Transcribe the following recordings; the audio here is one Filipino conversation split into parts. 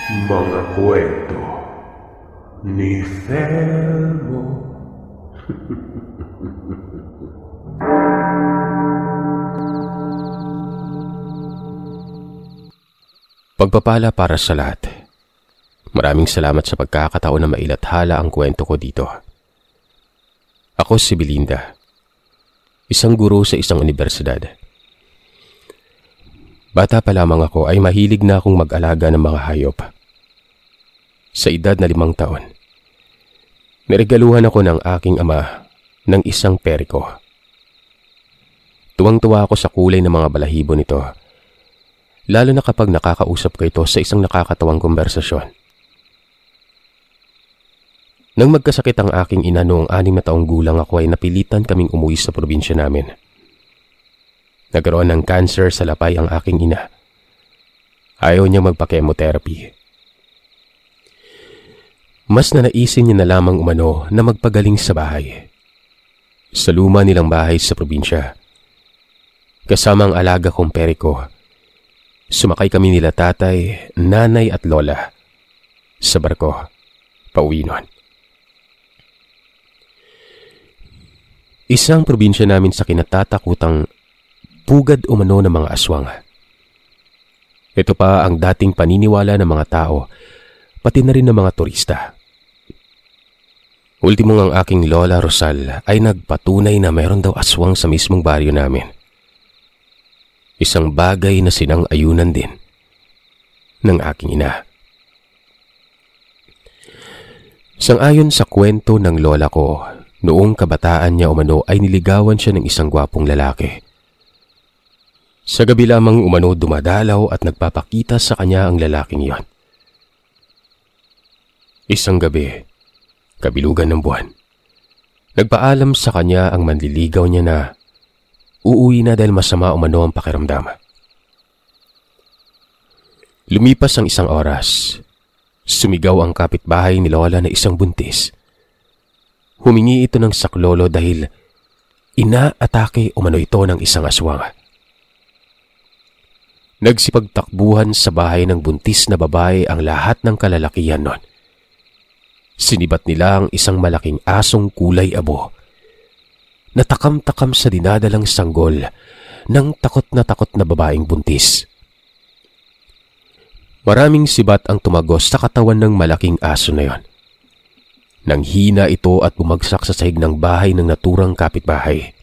Mga kwento ni Felmo. Pagpapala para sa lahat. Maraming salamat sa pagkakataon na mailathala ang kwento ko dito. Ako si Belinda, isang guro sa isang unibersidad. Bata pa lamang ako ay mahilig na akong mag-alaga ng mga hayop. Sa edad na 5 taon, niregaluhan ako ng aking ama ng isang periko. Tuwang-tuwa ako sa kulay ng mga balahibo nito, lalo na kapag nakakausap ko ito sa isang nakakatawang konversasyon. Nang magkasakit ang aking ina noong 6 na taong gulang ako ay napilitan kaming umuwi sa probinsya namin. Nagkaroon ng cancer sa lapay ang aking ina. Ayaw niyang magpa-chemotherapy. Mas nanaisin niya na lamang umano na magpagaling sa bahay. Sa luma nilang bahay sa probinsya. Kasama ang alaga kong periko, sumakay kami nila tatay, nanay at lola sa barko, pauwi nun. Isang probinsya namin sa kinatatakutang pugad umano ng mga aswang. Ito pa ang dating paniniwala ng mga tao, pati na rin ng mga turista. Ultimo ang aking lola Rosal ay nagpatunay na mayroon daw aswang sa mismong baryo namin. Isang bagay na sinang-ayunan din ng aking ina. Sang-ayon sa kwento ng lola ko, noong kabataan niya umano ay niligawan siya ng isang gwapong lalaki. Sa gabi lamang umano dumadalaw at nagpapakita sa kanya ang lalaking iyon. Isang gabi, kabilugan ng buwan, nagpaalam sa kanya ang manliligaw niya na uuwi na dahil masama umano ang pakiramdam. Lumipas ang isang oras, sumigaw ang kapitbahay ni Lola na isang buntis. Humingi ito ng saklolo dahil inaatake umano ito ng isang aswang. Nagsipagtakbuhan sa bahay ng buntis na babae ang lahat ng kalalakihan nun. Sinibat nila ang isang malaking asong kulay abo. Natakam-takam sa dinadalang sanggol ng takot na babaeng buntis. Maraming sibat ang tumagos sa katawan ng malaking aso na yon. Nang hina ito at bumagsak sa sahig ng bahay ng naturang kapitbahay.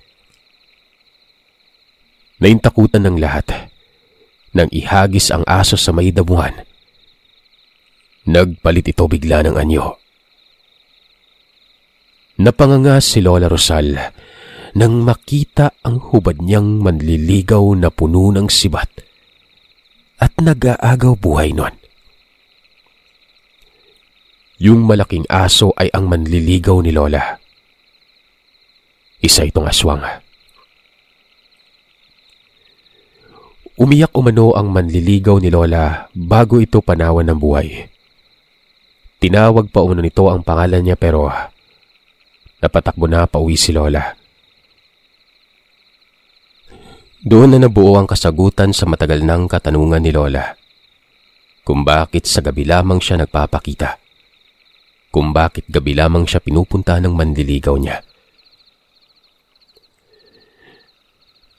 Naintakutan ng lahat nang ihagis ang aso sa may damuhan. Nagpalit ito bigla ng anyo. Napanganga si Lola Rosal nang makita ang hubad niyang manliligaw na puno ng sibat at nag-aagaw buhay nun. Yung malaking aso ay ang manliligaw ni Lola. Isa itong aswang. Umiyak umano ang manliligaw ni Lola bago ito panawan ng buhay. Tinawag pa umano nito ang pangalan niya pero napatakbo na pauwi si Lola. Doon na nabuo ang kasagutan sa matagal ng katanungan ni Lola. Kung bakit sa gabi lamang siya nagpapakita. Kung bakit gabi lamang siya pinupunta ng manliligaw niya.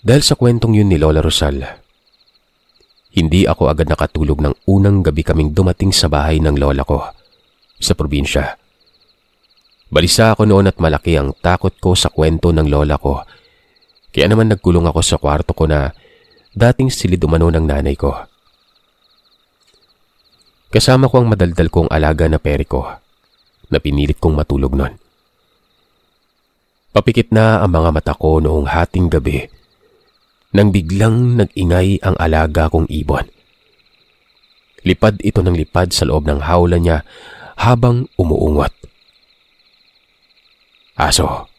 Dahil sa kwentong yun ni Lola Rosal, hindi ako agad nakatulog ng unang gabi kaming dumating sa bahay ng lola ko sa probinsya. Balisa ako noon at malaki ang takot ko sa kwento ng lola ko. Kaya naman nagkulong ako sa kwarto ko na dating silid umano ng nanay ko. Kasama ko ang madaldal kong alaga na periko na pinilit kong matulog nun. Papikit na ang mga mata ko noong hating gabi nang biglang nag-ingay ang alaga kong ibon. Lipad ito ng lipad sa loob ng hawla niya habang umuungot. Aso,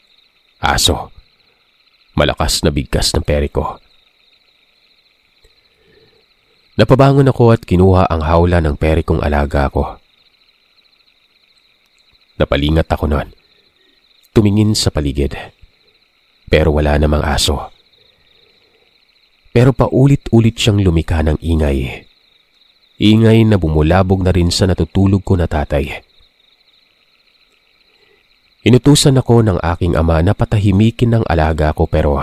aso, malakas na bigkas ng periko. Napabangon ako at kinuha ang hawla ng perikong alaga ko. Napalingat ako noon. Tumingin sa paligid. Pero wala namang aso. Pero paulit-ulit siyang lumikha ng ingay. Ingay na bumulabog na rin sa natutulog ko na tatay. Inutusan ako ng aking ama na patahimikin ng alaga ko pero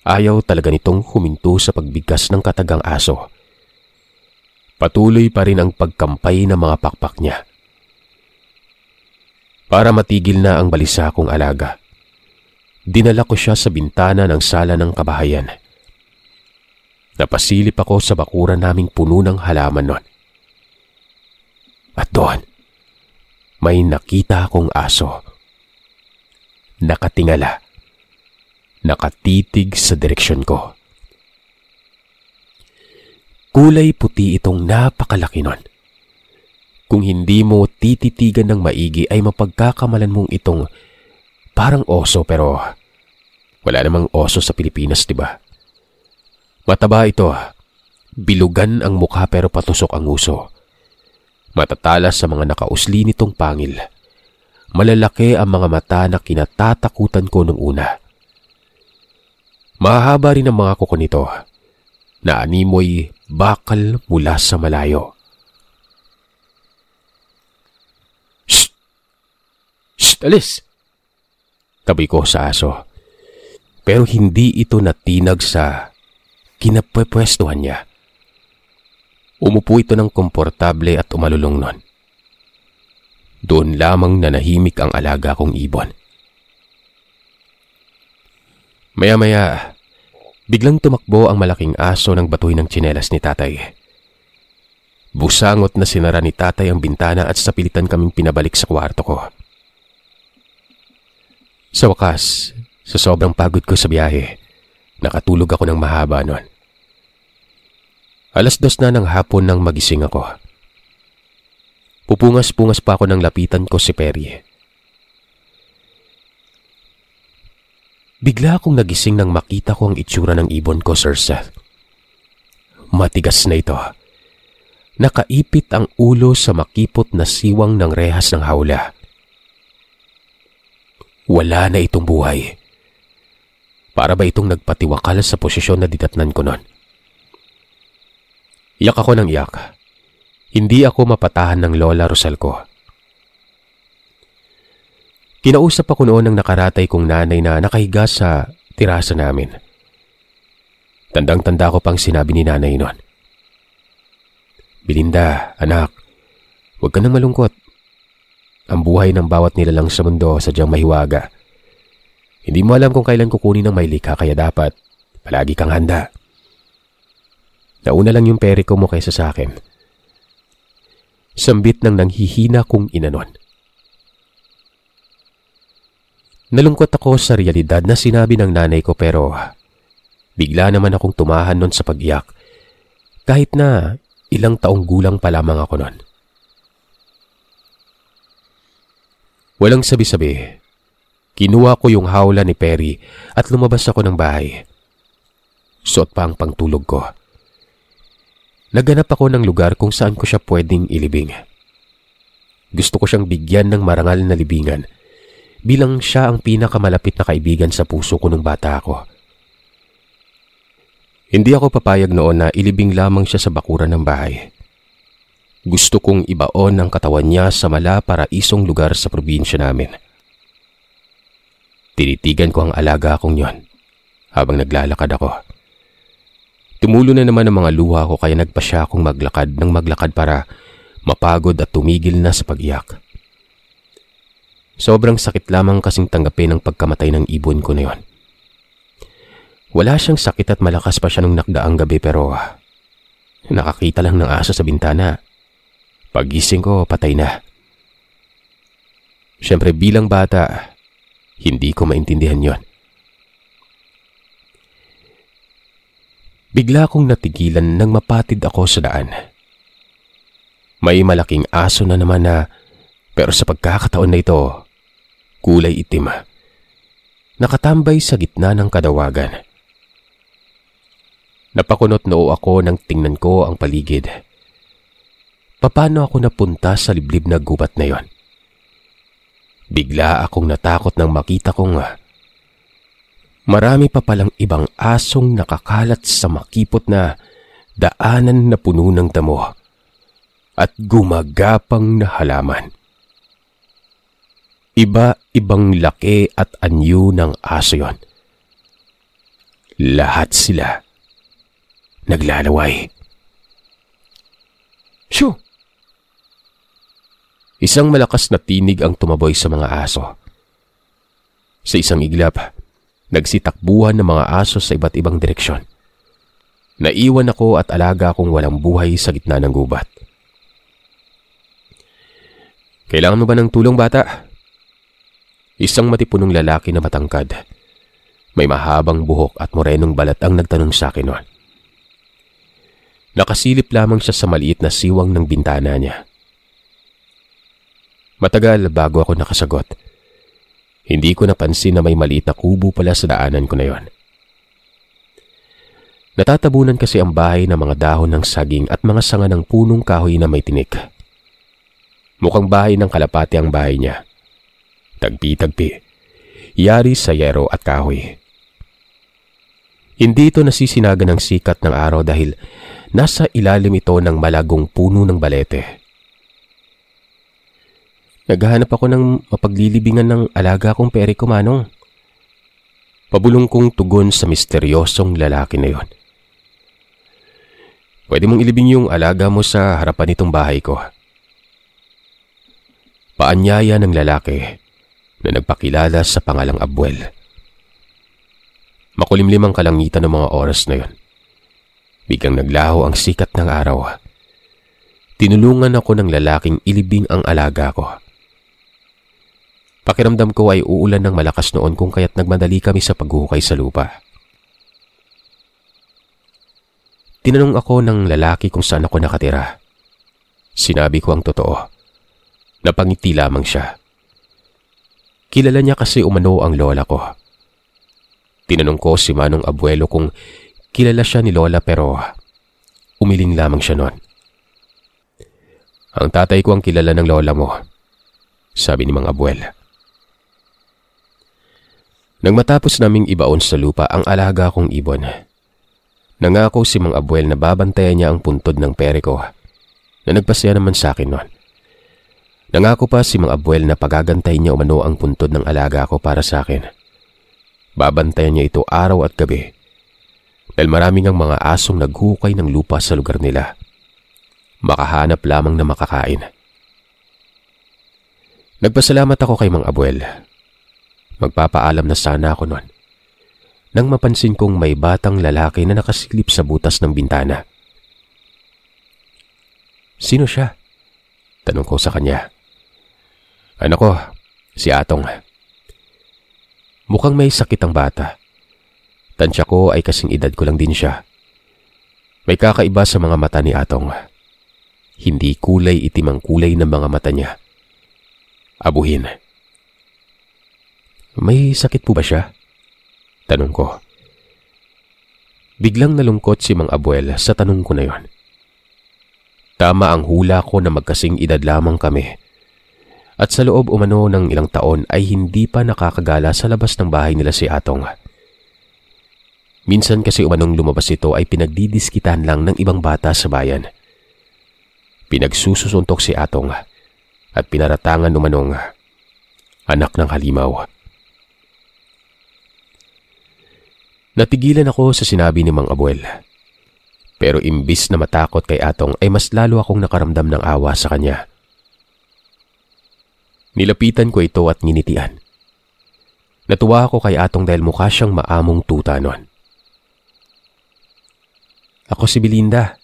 ayaw talaga nitong huminto sa pagbigkas ng katagang aso. Patuloy pa rin ang pagkampay ng mga pakpak niya. Para matigil na ang balisa kong alaga, dinala ko siya sa bintana ng sala ng kabahayan. Napasilip ako sa bakuran naming puno ng halaman nun. At doon, may nakita akong aso. Nakatingala. Nakatitig sa direksyon ko. Kulay puti itong napakalaki nun. Kung hindi mo tititigan ng maigi ay mapagkakamalan mong itong parang oso pero wala namang oso sa Pilipinas, diba? Mataba ito, bilugan ang mukha pero patusok ang uso. Matatalas sa mga nakausli nitong pangil. Malalaki ang mga mata na kinatatakutan ko nung una. Mahaba rin ang mga kuko nito na animoy bakal mula sa malayo. Shh! Shh! Alis! Tabi ko sa aso. Pero hindi ito natinag sa kinapwepwestuhan niya. Umupo ito ng komportable at umalulong nun. Doon lamang nanahimik ang alaga kong ibon. Maya-maya, biglang tumakbo ang malaking aso ng batuhin ng tsinelas ni tatay. Busangot na sinara ni tatay ang bintana at sapilitan kaming pinabalik sa kwarto ko. Sa wakas, sa sobrang pagod ko sa biyahe, nakatulog ako ng mahaba nun. 2:00 na ng hapon nang magising ako. Pupungas-pungas pa ako nang lapitan ko si Perry. Bigla akong nagising nang makita ko ang itsura ng ibon ko, Sir Seth. Matigas na ito. Nakaipit ang ulo sa makipot na siwang ng rehas ng hawla. Wala na itong buhay. Para ba itong nagpatiwakal sa posisyon na didatnan ko nun? Iyak ako ng iyak. Hindi ako mapatahan ng Lola Rosal ko. Kinausap ako noon ng nakaratay kong nanay na nakahiga sa tirasa namin. Tandang-tanda ko pang sinabi ni nanay noon. Belinda, anak, huwag ka nang malungkot. Ang buhay ng bawat nilalang sa mundo sadyang mahiwaga. Hindi mo alam kung kailan kukunin ng may likha kaya dapat palagi kang handa. Nauna lang yung periko mo kaysa sa akin. Sambit ng nanghihina kong inanon. Nalungkot ako sa realidad na sinabi ng nanay ko pero bigla naman akong tumahan nun sa pag-iyak kahit na ilang taong gulang pa lamang ako nun. Walang sabi-sabi, kinuha ko yung hawla ni Perry at lumabas ako ng bahay. Suot pa ang pangtulog ko. Naghanap ako ng lugar kung saan ko siya pwedeng ilibing. Gusto ko siyang bigyan ng marangal na libingan bilang siya ang pinakamalapit na kaibigan sa puso ko nung bata ako. Hindi ako papayag noon na ilibing lamang siya sa bakuran ng bahay. Gusto kong ibaon ang katawan niya sa mala-paraisong lugar sa probinsya namin. Tinitigan ko ang alaga kong yon habang naglalakad ako. Tumulo na naman ang mga luha ko kaya nagpasya akong maglakad ng maglakad para mapagod at tumigil na sa pag-iyak. Sobrang sakit lamang kasing tanggapin ang pagkamatay ng ibon ko na yon. Wala siyang sakit at malakas pa siya nung nakdaang gabi pero nakakita lang ng aso sa bintana. Pagising ko, patay na. Siyempre bilang bata, hindi ko maintindihan yon. Bigla akong natigilan nang mapatid ako sa daan. May malaking aso na naman na, pero sa pagkakataon na ito, kulay itim. Nakatambay sa gitna ng kadawagan. Napakunot noo ako nang tingnan ko ang paligid. Paano ako napunta sa liblib na gubat na yon? Bigla akong natakot nang makita kong marami pa palang ibang asong nakakalat sa makipot na daanan na puno ng damo. at gumagapang na halaman. Iba-ibang laki at anyo ng aso yon. Lahat sila naglalaway. Shoo! Isang malakas na tinig ang tumaboy sa mga aso. Sa isang iglap, nagsitakbuhan ng mga aso sa iba't ibang direksyon. Naiwan ako at alaga kong walang buhay sa gitna ng gubat. Kailangan mo ba ng tulong, bata? Isang matipunong lalaki na matangkad. May mahabang buhok at morenong balat ang nagtanong sa akin noon. Nakasilip lamang siya sa maliit na siwang ng bintana niya. Matagal bago ako nakasagot. Hindi ko napansin na may maliit na kubo pala sa daanan ko na yon. Natatabunan kasi ang bahay ng mga dahon ng saging at mga sanga ng punong kahoy na may tinik. Mukhang bahay ng kalapati ang bahay niya. Tagpi-tagpi, yari sa yero at kahoy. Hindi ito nasisinaga ng sikat ng araw dahil nasa ilalim ito ng malagong puno ng balete. Naghahanap ako ng mapaglilibingan ng alaga kong periko, Manong. Pabulong kong tugon sa misteryosong lalaki na yon. Pwede mong ilibing yung alaga mo sa harapan nitong bahay ko. Paanyaya ng lalaki na nagpakilala sa pangalang Abuel. Makulimlim ang kalangitan ng mga oras na yon. Biglang naglaho ang sikat ng araw. Tinulungan ako ng lalaking ilibing ang alaga ko. Pakiramdam ko ay uulan ng malakas noon kung kaya't nagmadali kami sa paghuhukay sa lupa. Tinanong ako ng lalaki kung saan ako nakatira. Sinabi ko ang totoo. Napangiti lamang siya. Kilala niya kasi umano ang lola ko. Tinanong ko si Manong Abuelo kung kilala siya ni Lola pero umiling lamang siya noon. Ang tatay ko ang kilala ng lola mo, sabi ni Mang Abuel. Nang matapos naming ibaon sa lupa ang alaga kong ibon, nangako si Mang Abuel na babantayan niya ang puntod ng pere ko na nagpasaya naman sa akin noon. Nangako pa si Mang Abuel na pagagantahin niya umano ang puntod ng alaga ko para sa akin. Babantayan niya ito araw at gabi dahil maraming ang mga asong naghukay ng lupa sa lugar nila. Makahanap lamang na makakain. Nagpasalamat ako kay Mang Abuel. Magpapaalam na sana ako noon nang mapansin kong may batang lalaki na nakasilip sa butas ng bintana. Sino siya? Tanong ko sa kanya. Anak ko, si Atong. Mukhang may sakit ang bata. Tansya ko ay kasing edad ko lang din siya. May kakaiba sa mga mata ni Atong. Hindi kulay itim ang kulay ng mga mata niya. Abuhin. May sakit po ba siya? Tanong ko. Biglang nalungkot si Mang Abuel sa tanong ko na yon. Tama ang hula ko na magkasing edad lamang kami. At sa loob umano ng ilang taon ay hindi pa nakakagala sa labas ng bahay nila si Atong. Minsan kasi umanong lumabas ito ay pinagdidiskitan lang ng ibang bata sa bayan. Pinagsususuntok si Atong at pinaratangan umanong anak ng halimaw. Natigilan ako sa sinabi ni Mang Abuel. Pero imbis na matakot kay Atong ay mas lalo akong nakaramdam ng awa sa kanya. Nilapitan ko ito at nginitian. Natuwa ako kay Atong dahil mukha siyang maamong tuta noon. Ako si Belinda.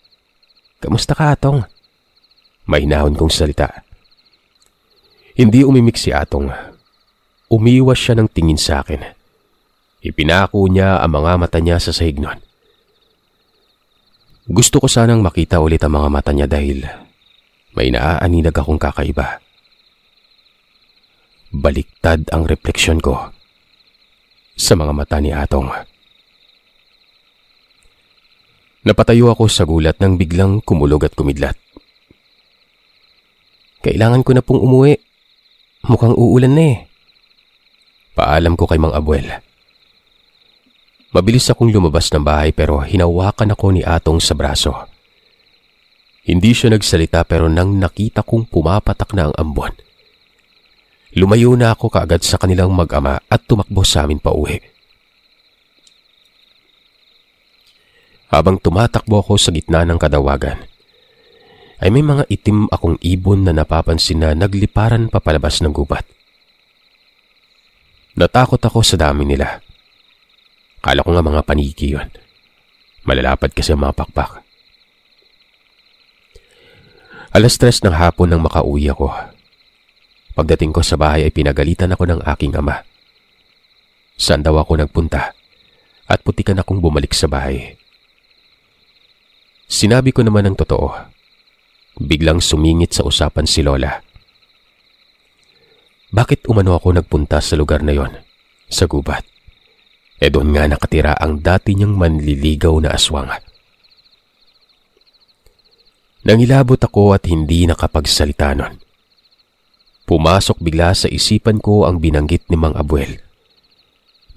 Kamusta ka, Atong? Mahinahon kong salita. Hindi umimik si Atong. Umiwas siya ng tingin sa akin. Ipinako niya ang mga mata niya sa sahig noon. Gusto ko sanang makita ulit ang mga mata niya dahil may naaaninag akong kakaiba. Baliktad ang refleksyon ko sa mga mata ni Atong. Napatayo ako sa gulat nang biglang kumulog at kumidlat. Kailangan ko na pong umuwi. Mukhang uulan na eh. Paalam ko kay Mang Abuel. Mabilis akong lumabas ng bahay pero hinawakan ako ni Atong sa braso. Hindi siya nagsalita pero nang nakita kong pumapatak na ang ambon, lumayo na ako kaagad sa kanilang mag-ama at tumakbo sa amin pauwi. Habang tumatakbo ako sa gitna ng kadawagan, ay may mga itim akong ibon na napapansin na nagliparan papalabas ng gubat. Natakot ako sa dami nila. Kala ko nga mga paniki yun. Malalapad kasi ang mga pakpak. Alas 3 ng hapon nang makauwi ako. Pagdating ko sa bahay ay pinagalitan ako ng aking ama. Saan daw ako nagpunta at putikan akong bumalik sa bahay. Sinabi ko naman ang totoo. Biglang sumingit sa usapan si Lola. Bakit umano ako nagpunta sa lugar na yon, sa gubat? Doon nga nakatira ang dati niyang manliligaw na aswang. Nangilabot ako at hindi nakapagsalita nun. Pumasok bigla sa isipan ko ang binanggit ni Mang Abuel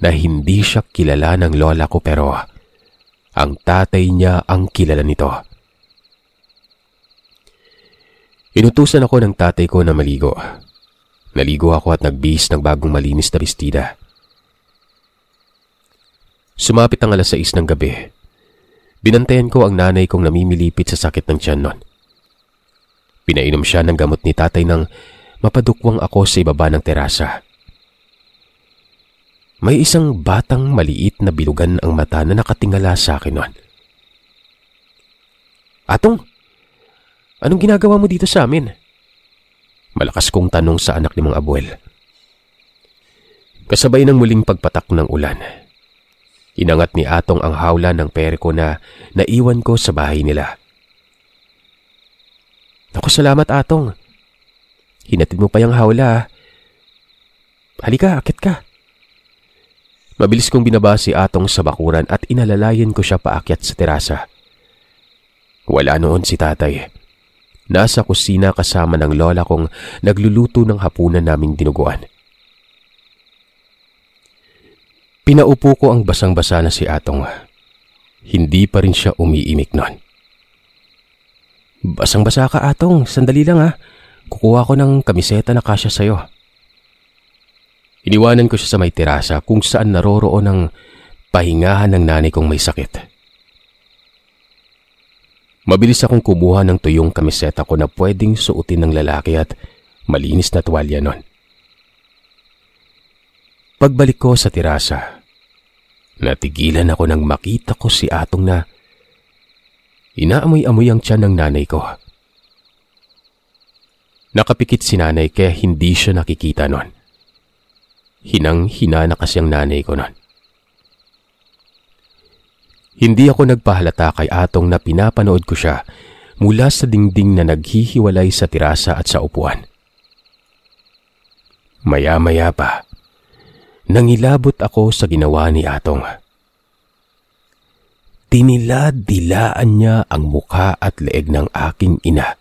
na hindi siya kilala ng lola ko pero ang tatay niya ang kilala nito. Inutusan ako ng tatay ko na maligo. Naligo ako at nagbihis ng bagong malinis na bestida. Sumapit ang alas 6 ng gabi. Binantayan ko ang nanay kong namimilipit sa sakit ng tiyan nun. Pinainom siya ng gamot ni tatay nang mapadukwang ako sa ibaba ng terasa. May isang batang maliit na bilugan ang mata na nakatingala sa akin nun. "Atong, anong ginagawa mo dito sa amin?" Malakas kong tanong sa anak ni Mang Abuel. Kasabay ng muling pagpatak ng ulan, inangat ni Atong ang hawla ng pere ko na naiwan ko sa bahay nila. "Naku, salamat Atong. Hinatid mo pa yung hawla. Halika, akit ka." Mabilis kong binaba si Atong sa bakuran at inalalayan ko siya paakyat sa terasa. Wala noon si tatay. Nasa kusina kasama ng lola kong nagluluto ng hapunan naming dinuguan. Pinaupo ko ang basang-basa na si Atong. Hindi pa rin siya umiimik nun. "Basang-basa ka Atong, sandali lang ha. Kukuha ko ng kamiseta na kasya sa'yo." Iniwanan ko siya sa may terasa kung saan naroroon ang pahingahan ng nanay kong may sakit. Mabilis akong kumuha ng tuyong kamiseta ko na pwedeng suotin ng lalaki at malinis na tuwalya nun. Pagbalik ko sa terasa, natigilan ako nang makita ko si Atong na inaamoy-amoy ang tiyan ng nanay ko. Nakapikit si nanay kaya hindi siya nakikita nun. Hinang-hina na kasi ang nanay ko nun. Hindi ako nagpahalata kay Atong na pinapanood ko siya mula sa dingding na naghihiwalay sa terasa at sa upuan. Maya-maya pa, nangilabot ako sa ginawa ni Atong. Tinila-dilaan niya ang mukha at leeg ng aking ina.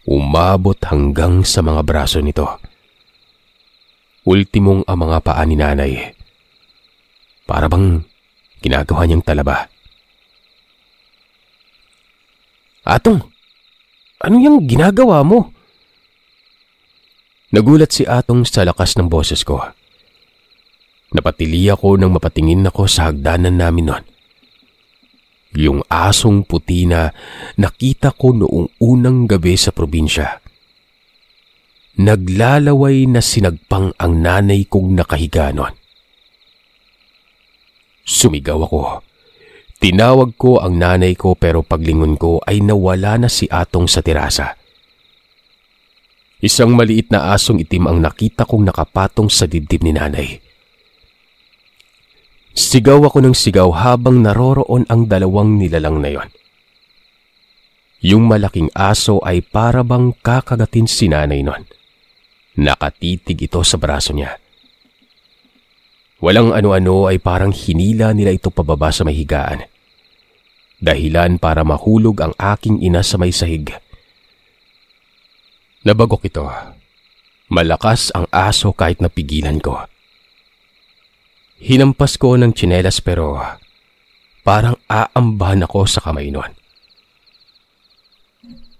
Umabot hanggang sa mga braso nito. Ultimong ang mga paa ni nanay. Para bang ginagawa niyang talaba. "Atong, ano yung ginagawa mo?" Nagulat si Atong sa lakas ng boses ko. Napatili ako nang mapatingin ako sa hagdanan namin nun. Yung asong puti na nakita ko noong unang gabi sa probinsya. Naglalaway na sinagpang ang nanay kong nakahiga nun. Sumigaw ako. Tinawag ko ang nanay ko pero paglingon ko ay nawala na si Atong sa terasa. Isang maliit na asong itim ang nakita kong nakapatong sa dibdib ni nanay. Sigaw ako ng sigaw habang naroroon ang dalawang nilalang na yon. Yung malaking aso ay para bang kakagatin si nanay nun. Nakatitig ito sa braso niya. Walang ano-ano ay parang hinila nila ito pababa sa may higaan. Dahilan para mahulog ang aking ina sa may sahig. Nabagok ito. Malakas ang aso kahit napigilan ko. Hinampas ko ng tsinelas pero parang aambahan ako sa kamay nun.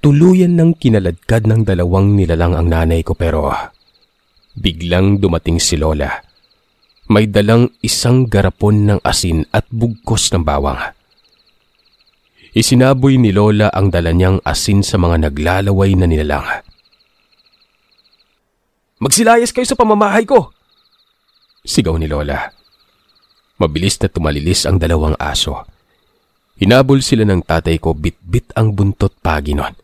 Tuluyan ng kinaladkad ng dalawang nilalang ang nanay ko pero biglang dumating si Lola. May dalang isang garapon ng asin at bugkos ng bawang. Isinaboy ni Lola ang dala niyang asin sa mga naglalaway na nilalang. "Magsilayas kayo sa pamamahay ko!" sigaw ni Lola. Mabilis na tumalilis ang dalawang aso. Hinabol sila ng tatay ko, bit-bit ang buntot pagi nun.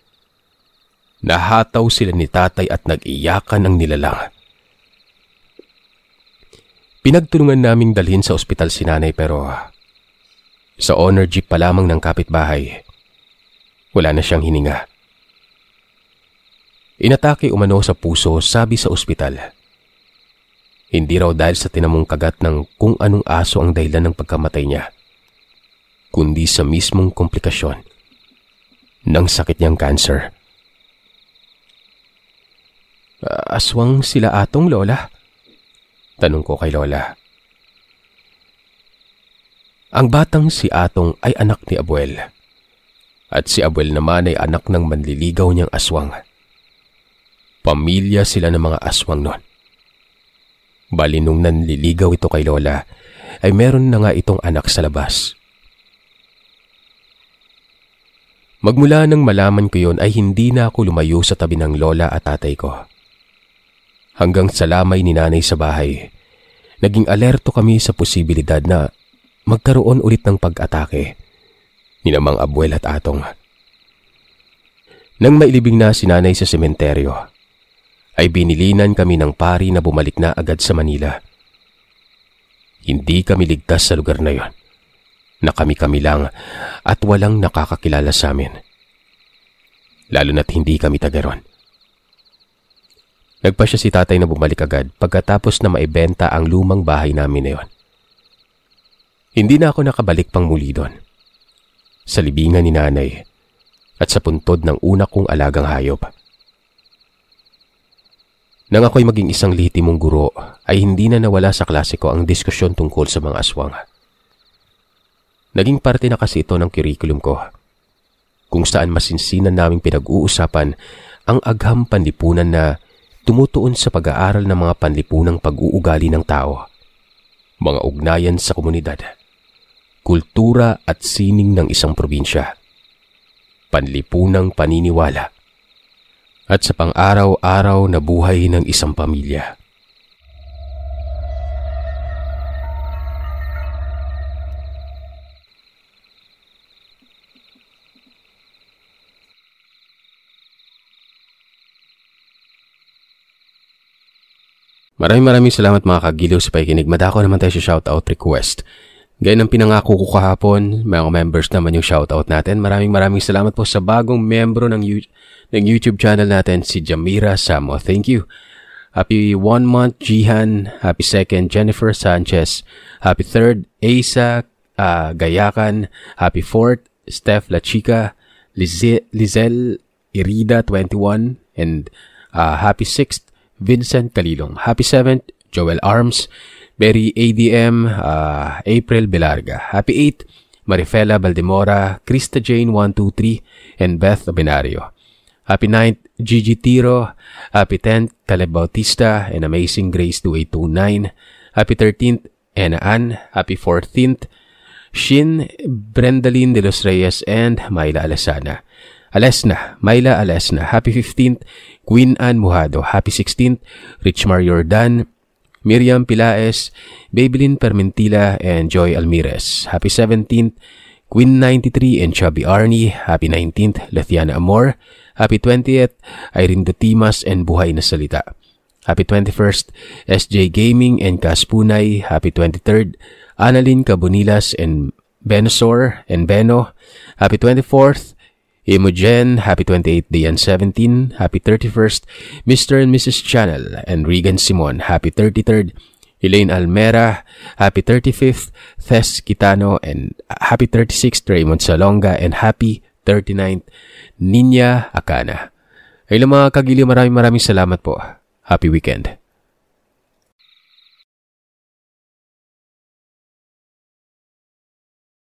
Nahataw sila ni tatay at nag-iyakan ang nilalang. Pinagtulungan naming dalhin sa ospital si nanay pero sa honor jeep pa lamang ng kapitbahay, wala na siyang hininga. Inatake umano sa puso, sabi sa ospital. Hindi raw dahil sa tinamong kagat ng kung anong aso ang dahilan ng pagkamatay niya, kundi sa mismong komplikasyon ng sakit niyang cancer. "Aswang sila atong, Lola?" tanong ko kay Lola. Ang batang si Atong ay anak ni Abuel, at si Abuel naman ay anak ng manliligaw niyang aswang. Pamilya sila ng mga aswang nun. Bali nung nanliligaw ito kay Lola, ay meron na nga itong anak sa labas. Magmula nang malaman ko yon ay hindi na ako lumayo sa tabi ng Lola at tatay ko. Hanggang sa lamay ni nanay sa bahay, naging alerto kami sa posibilidad na magkaroon ulit ng pag-atake ni namang Abuel at Atong. Nang mailibing na si nanay sa sementeryo, ay binilinan kami ng pari na bumalik na agad sa Manila. Hindi kami ligtas sa lugar na yon, na kami-kami lang at walang nakakakilala sa amin. Lalo na't hindi kami taga ron. Nagpa siya si tatay na bumalik agad pagkatapos na maibenta ang lumang bahay namin na yon. Hindi na ako nakabalik pang muli doon. Sa libingan ni nanay at sa puntod ng una kong alagang hayop. Nang ako'y maging isang lihitimong guro, ay hindi na nawala sa klase ko ang diskusyon tungkol sa mga aswang. Naging parte na kasi ito ng curriculum ko, kung saan masinsinan naming pinag-uusapan ang agham panlipunan na tumutuon sa pag-aaral ng mga panlipunang pag-uugali ng tao, mga ugnayan sa komunidad, kultura at sining ng isang probinsya, panlipunang paniniwala, at sa pang-araw-araw na buhay ng isang pamilya. Maraming salamat mga kagiliw sa pakikinig. Madako naman tayo sa shoutout request. Gaya ng pinangako ko kahapon, mga members naman yung shoutout natin. Maraming salamat po sa bagong membro ng YouTube channel natin, si Jamira Samo. Thank you. Happy 1 month, Jihan. Happy 2nd, Jennifer Sanchez. Happy 3rd, Asa Gayakan. Happy 4th, Steph La Chica. Lizelle Irida, 21. And happy 6th, Vincent Calilong. Happy 7th, Joel Arms. Berry ADM, April Belarga. Happy 8th, Marifela Baldemora, Krista Jane 123, and Beth Binario. Happy 9th, Gigi Tiro. Happy 10th, Caleb Bautista and Amazing Grace 2829. Happy 13th, Anna Ann. Happy 14th, Shin, Brendalyn De Los Reyes, and Myla Alesna. Happy 15th, Queen Ann Mujado. Happy 16th, Richmar Jordan, Miriam Pilaes, Babylin Permentila, and Joy Almirez. Happy 17th, Queen 93 and Chubby Arnie. Happy 19th, Lethiana Amor. Happy 20th, Irene Dutimas and Buhay na Salita. Happy 21st, SJ Gaming and Kaspunay. Happy 23rd, Annalyn Cabonilas and Benosor and Beno. Happy 24th, Imogen. Happy 28th, Dian 17. Happy 31st, Mr. and Mrs. Channel and Regan Simon. Happy 33rd, Elaine Almera. Happy 35th, Thes Kitano, and happy 36th, Raymond Salonga, and happy 39th, Ninya Akana. Ay mga kagili, maraming salamat po. Happy weekend.